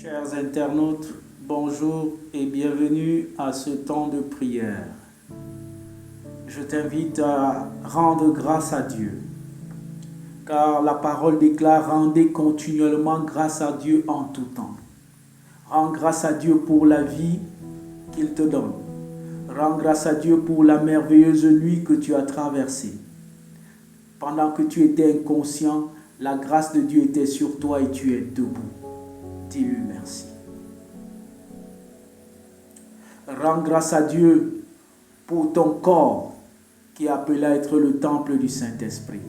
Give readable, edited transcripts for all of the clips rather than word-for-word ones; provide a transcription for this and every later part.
Chers internautes, bonjour et bienvenue à ce temps de prière. Je t'invite à rendre grâce à Dieu, car la parole déclare: rendez continuellement grâce à Dieu en tout temps. Rends grâce à Dieu pour la vie qu'il te donne. Rends grâce à Dieu pour la merveilleuse nuit que tu as traversée. Pendant que tu étais inconscient, la grâce de Dieu était sur toi et tu es debout. Dis-lui merci. Rends grâce à Dieu pour ton corps qui est appelé à être le temple du Saint-Esprit.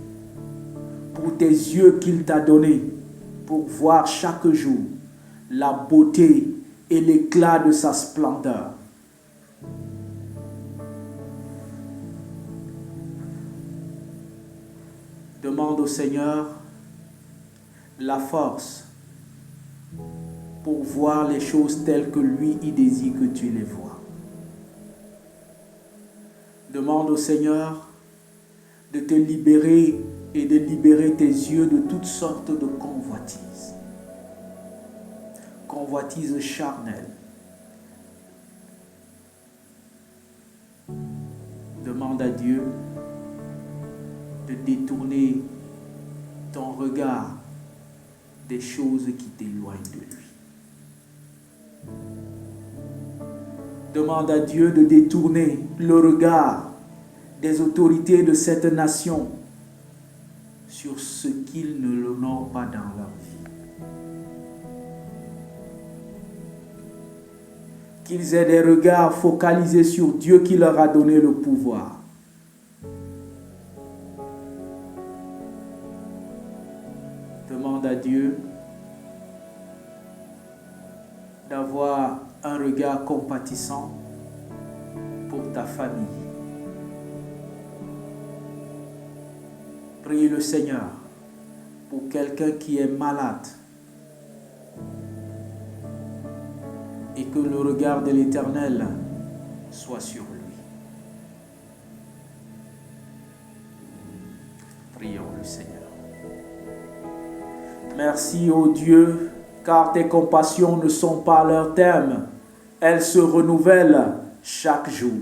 Pour tes yeux qu'il t'a donnés pour voir chaque jour la beauté et l'éclat de sa splendeur. Demande au Seigneur la force pour voir les choses telles que lui, il désire que tu les vois. Demande au Seigneur de te libérer et de libérer tes yeux de toutes sortes de convoitises. Convoitises charnelles. Demande à Dieu de détourner ton regard des choses qui t'éloignent de lui. Demande à Dieu de détourner le regard des autorités de cette nation sur ce qu'ils ne l'honorent pas dans leur vie. Qu'ils aient des regards focalisés sur Dieu qui leur a donné le pouvoir. Demande à Dieu d'avoir un regard compatissant pour ta famille. Prie le Seigneur pour quelqu'un qui est malade et que le regard de l'Éternel soit sur lui. Prions le Seigneur. Merci, ô Dieu, car tes compassions ne sont pas à leur terme. Elles se renouvellent chaque jour.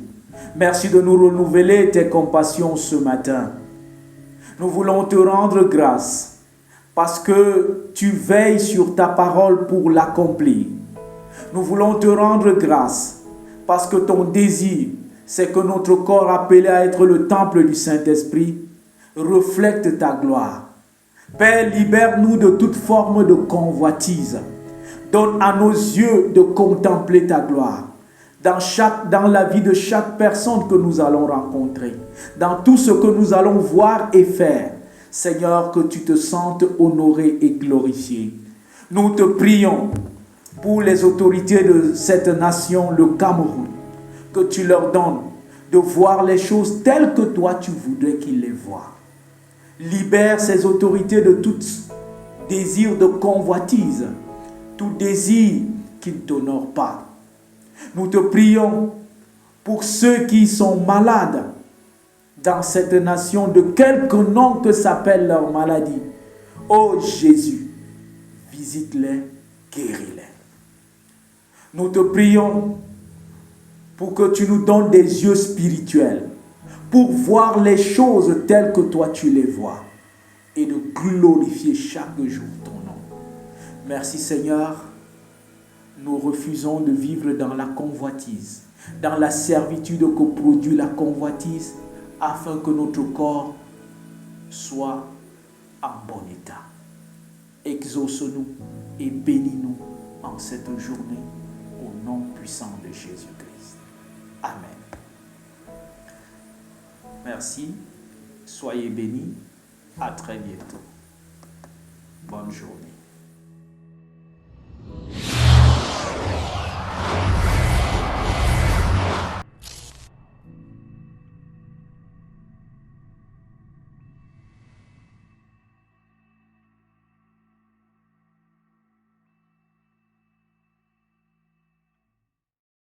Merci de nous renouveler tes compassions ce matin. Nous voulons te rendre grâce parce que tu veilles sur ta parole pour l'accomplir. Nous voulons te rendre grâce parce que ton désir, c'est que notre corps appelé à être le temple du Saint-Esprit reflète ta gloire. Père, libère-nous de toute forme de convoitise. Donne à nos yeux de contempler ta gloire. Dans la vie de chaque personne que nous allons rencontrer. Dans tout ce que nous allons voir et faire. Seigneur, que tu te sentes honoré et glorifié. Nous te prions pour les autorités de cette nation, le Cameroun. Que tu leur donnes de voir les choses telles que toi tu voudrais qu'ils les voient. Libère ces autorités de tout désir de convoitise, tout désir qui ne t'honore pas. Nous te prions pour ceux qui sont malades dans cette nation, de quelque nom que s'appelle leur maladie. Ô Jésus, visite-les, guéris-les. Nous te prions pour que tu nous donnes des yeux spirituels, pour voir les choses telles que toi tu les vois et de glorifier chaque jour ton nom. Merci Seigneur, nous refusons de vivre dans la convoitise, dans la servitude que produit la convoitise, afin que notre corps soit en bon état. Exauce-nous et bénis-nous en cette journée au nom puissant de Jésus-Christ. Amen. Merci, soyez bénis, à très bientôt. Bonne journée.